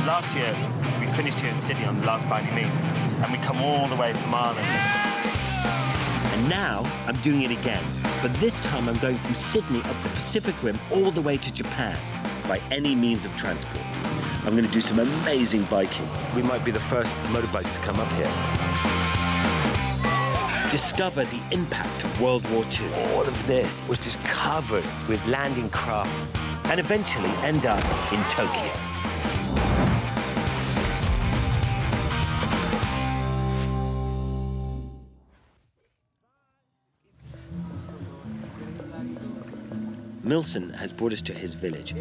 Last year, we finished here in Sydney on the last By Any Means, and we come all the way from Ireland. And now I'm doing it again, but this time I'm going from Sydney up the Pacific Rim all the way to Japan by any means of transport. I'm going to do some amazing biking. We might be the first motorbikes to come up here. Discover the impact of World War II. All of this was just covered with landing craft. And eventually end up in Tokyo. Milson has brought us to his village.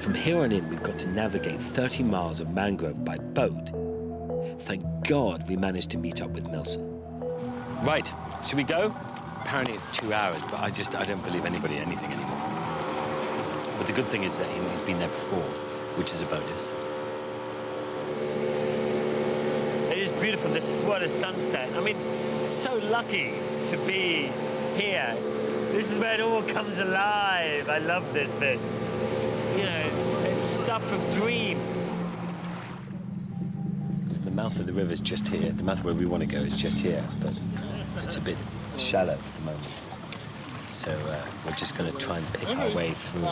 From here on in, we've got to navigate 30 miles of mangrove by boat. Thank God we managed to meet up with Milson. Right, should we go? Apparently it's 2 hours, but I don't believe anybody anything anymore. But the good thing is that he's been there before, which is a bonus. It is beautiful, this is what a sunset. I mean, so lucky to be here. This is where it all comes alive. I love this bit. You know, it's stuff of dreams. So the mouth of the river's just here. The mouth where we want to go is just here, but it's a bit shallow at the moment. So we're just going to try and pick our way through.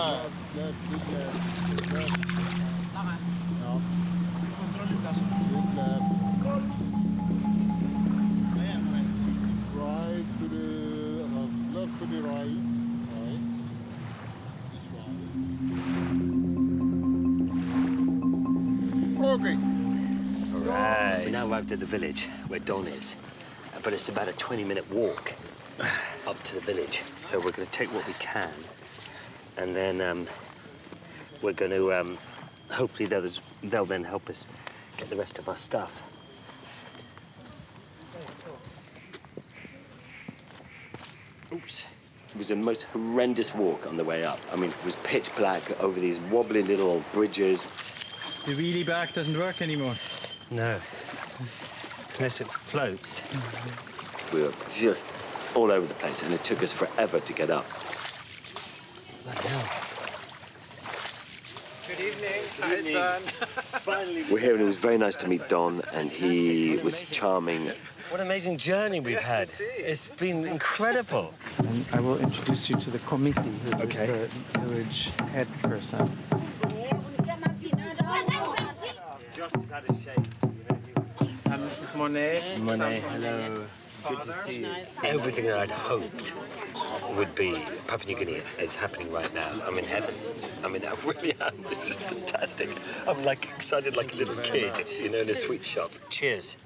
Right. We now arrived at the village where Don is, but it's about a 20-minute walk up to the village. So we're going to take what we can, and then we're going to hopefully they'll then help us get the rest of our stuff. Oops. It was the most horrendous walk on the way up. I mean, it was pitch black over these wobbly little bridges. The wheelie back doesn't work anymore. No, unless it floats. We were just all over the place, and it took us forever to get up. Good evening. Hi, Don. Finally, we're here, and it was very nice to meet Don, and he was charming. What an amazing journey we've had. It's been incredible. And I will introduce you to the committee, who is the village head person. And this is Monet. Monet, hello. Good to see you. Everything that I'd hoped would be Papua New Guinea is happening right now. I'm in heaven. I mean, I really am. It's just fantastic. I'm like excited like a little kid, you know, in a sweet shop. Cheers.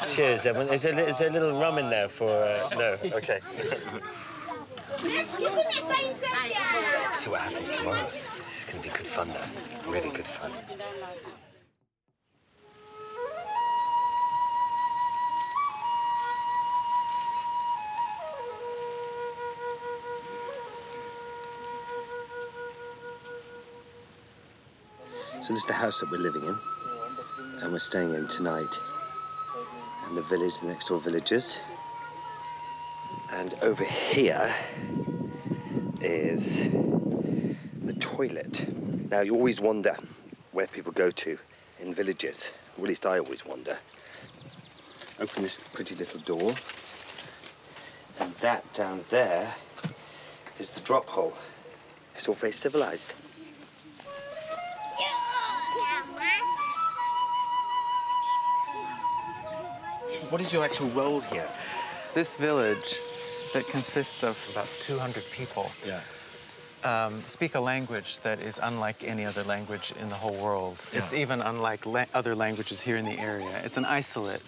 Cheers. Is there a little rum in there for... no, okay. See what happens tomorrow. It's going to be good fun, though. Really good fun. So this is the house that we're living in, and we're staying in tonight. And the village, the next door villages. And over here is the toilet. Now, you always wonder where people go to in villages. Or at least I always wonder. Open this pretty little door. And that down there is the drop hole. It's all very civilized. What is your actual role here? This village that consists of about 200 people speak a language that is unlike any other language in the whole world. Yeah. It's even unlike other languages here in the area. It's an isolate.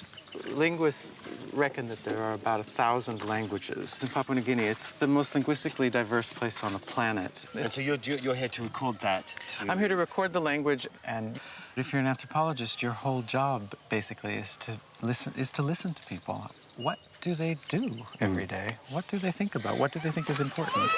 Linguists reckon that there are about 1,000 languages. In Papua New Guinea, it's the most linguistically diverse place on the planet. And so you're here to record that? I'm here to record the language, and if you're an anthropologist, your whole job basically is to listen to people. What do they do every day? What do they think about? What do they think is important?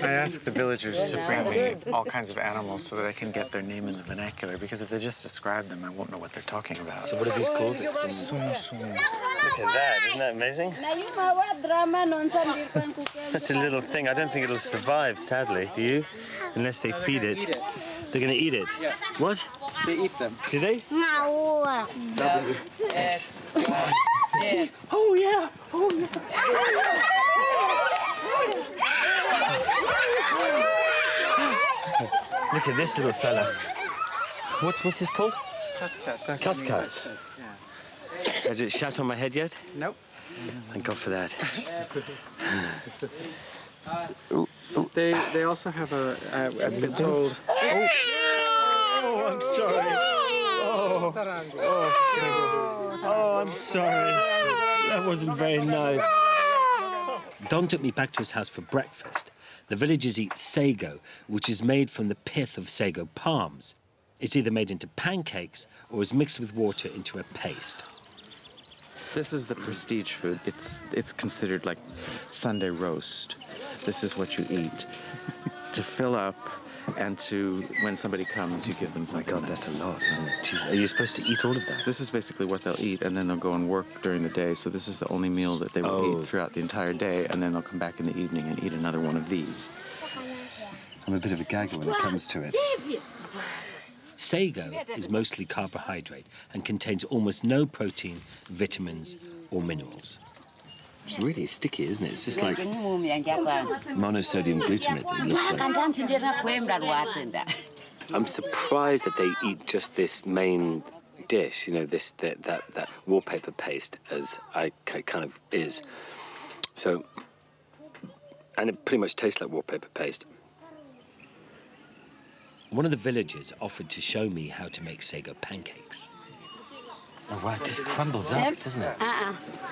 I ask the villagers to bring me all kinds of animals so that I can get their name in the vernacular, because if they just describe them, I won't know what they're talking about. So what are these called? Sum sum. Look at that, isn't that amazing? Such a little thing. I don't think it'll survive, sadly, do you? Unless they feed it. They're going to eat it? Yeah. What? They eat them. Do they? Yes. Oh, yeah. Oh, yeah. Look at this little fella. What's this called? Cuscus. Cuscus. Yeah. Has it shat on my head yet? Nope. Thank God for that. They also have I've been told. Oh, I'm sorry. Oh, I'm sorry. That wasn't very nice. Don took me back to his house for breakfast. The villagers eat sago, which is made from the pith of sago palms. It's either made into pancakes or is mixed with water into a paste. This is the prestige food. It's considered like Sunday roast. This is what you eat to fill up, and to when somebody comes, you give them something. God, that's a lot, isn't it? Jeez, are you supposed to eat all of that? This is basically what they'll eat, and then they'll go and work during the day. So this is the only meal that they will eat throughout the entire day, and then they'll come back in the evening and eat another one of these. I'm a bit of a gagger when it comes to it. Sago is mostly carbohydrate and contains almost no protein, vitamins, or minerals. It's really sticky, isn't it? It's just like monosodium glutamate, it looks like. I'm surprised that they eat just this main dish, you know, that wallpaper paste, as I kind of is. So, and it pretty much tastes like wallpaper paste. One of the villagers offered to show me how to make sago pancakes. Oh, wow, it just crumbles up, doesn't it?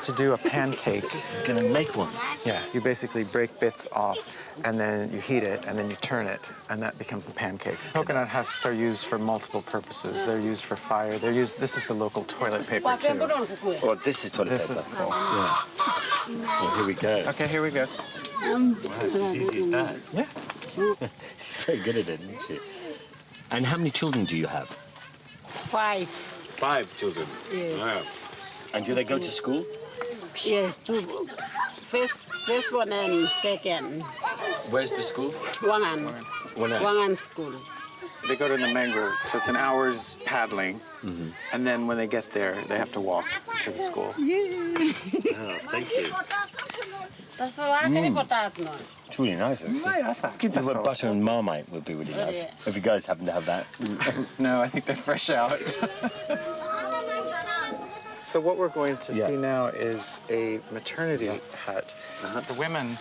To do a pancake, He's going to make one. yeah, you basically break bits off, and then you heat it, and then you turn it, and that becomes the pancake. Coconut husks are used for multiple purposes. They're used for fire. This is the local toilet paper, too. Oh, this is toilet This paper. is the... Oh, here we go. Okay, here we go. Wow, it's as easy as that. Yeah. She's very good at it, isn't she? And how many children do you have? 5. 5 children. Yes. Wow. And do they go to school? Yes, 2. First one and second. Where's the school? Wangan. Wangan school. They go to the mangrove, so it's an hour's paddling, and then when they get there, they have to walk to the school. Oh, thank you. That's all I can put out now. It's really nice, actually. Butter and Marmite would be really nice. If you guys happen to have that. No, I think they're fresh out. So what we're going to see now is a maternity hut. The women,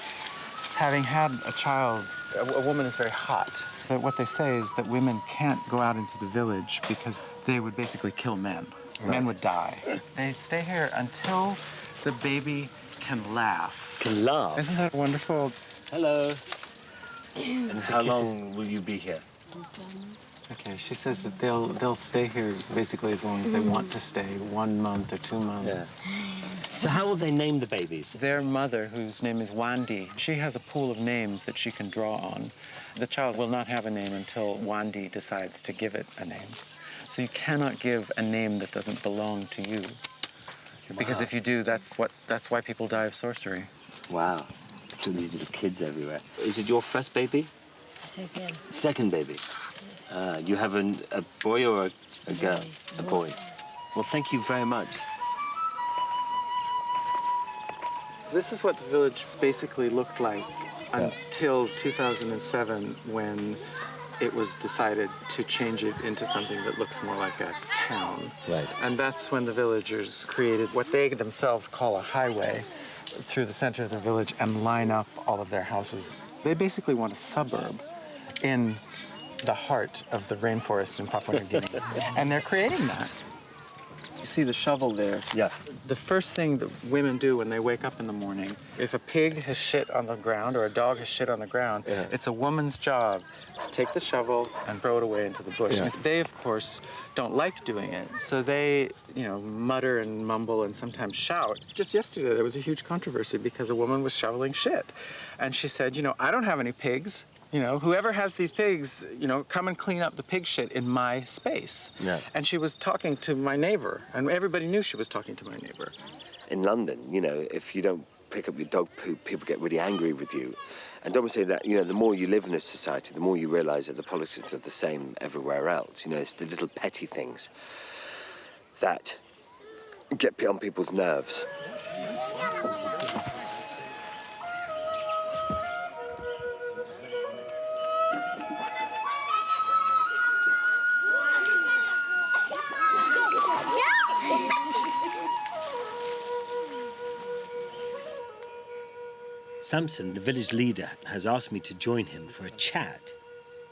having had a child, a woman is very hot. But what they say is that women can't go out into the village because they would basically kill men. Men would die. They stay here until the baby can laugh. Can laugh? Isn't that wonderful? Hello. And how long will you be here? Okay, she says that they'll stay here basically as long as they want to stay, 1 month or 2 months. So how will they name the babies? Their mother, whose name is Wandi, she has a pool of names that she can draw on. The child will not have a name until Wandi decides to give it a name. So you cannot give a name that doesn't belong to you. Because if you do, that's why people die of sorcery. Wow. Look at these little kids everywhere. Is it your first baby? Second. Second baby? You have a boy or a girl? A boy. Well, thank you very much. This is what the village basically looked like until 2007, when it was decided to change it into something that looks more like a town. Right. And that's when the villagers created what they themselves call a highway through the center of the village and line up all of their houses. They basically want a suburb in the heart of the rainforest in Papua New Guinea. And they're creating that. You see the shovel there? Yeah. The first thing that women do when they wake up in the morning, if a pig has shit on the ground or a dog has shit on the ground, it's a woman's job to take the shovel and throw it away into the bush. And they, of course, don't like doing it, so they, mutter and mumble and sometimes shout. Just yesterday, there was a huge controversy because a woman was shoveling shit. And she said, I don't have any pigs. Whoever has these pigs, come and clean up the pig shit in my space. Yeah. And she was talking to my neighbor, and everybody knew she was talking to my neighbor. In London, if you don't pick up your dog poop, people get really angry with you. And don't say that, the more you live in a society, the more you realise that the politics are the same everywhere else. It's the little petty things that get on people's nerves. Samson, the village leader, has asked me to join him for a chat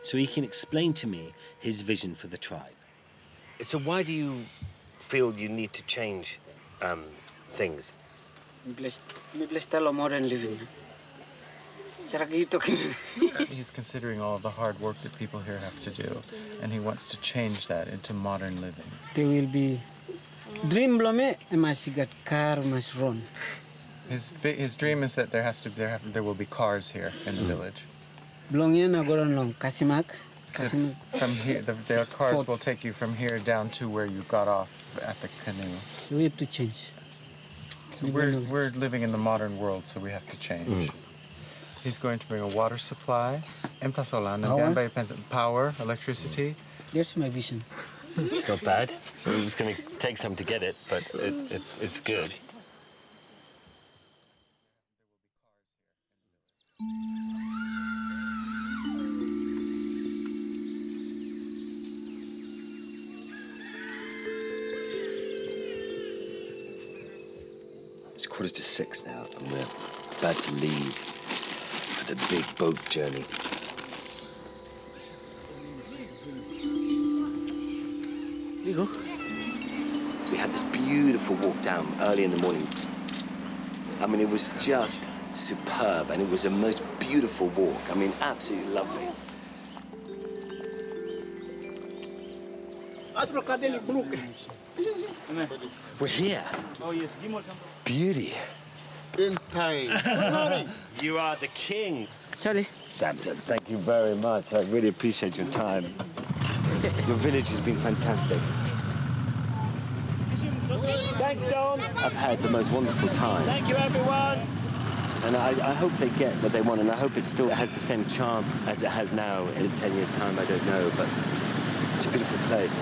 so he can explain to me his vision for the tribe. So why do you feel you need to change things? Modern living. He's considering all the hard work that people here have to do, and he wants to change that into modern living. There will be dream blome must get car must run. His dream is that there will be cars here in the village. From here, their cars will take you from here down to where you got off at the canoe. We have to change. So we're living in the modern world, so we have to change. He's going to bring a water supply, power, electricity. That's my vision. It's not bad. It was going to take some to get it, but it's good. It's 5:45 now, and we're about to leave for the big boat journey. Here you go. We had this beautiful walk down early in the morning. I mean, it was just superb, and it was a most beautiful walk. I mean, absolutely lovely. We're here. Oh, yes. Beauty. In time. You are the king. Charlie. Samson, thank you very much. I really appreciate your time. Your village has been fantastic. Thanks, Don. I've had the most wonderful time. Thank you, everyone. And I hope they get what they want, and I hope it still has the same charm as it has now. In 10 years' time, I don't know, but it's a beautiful place.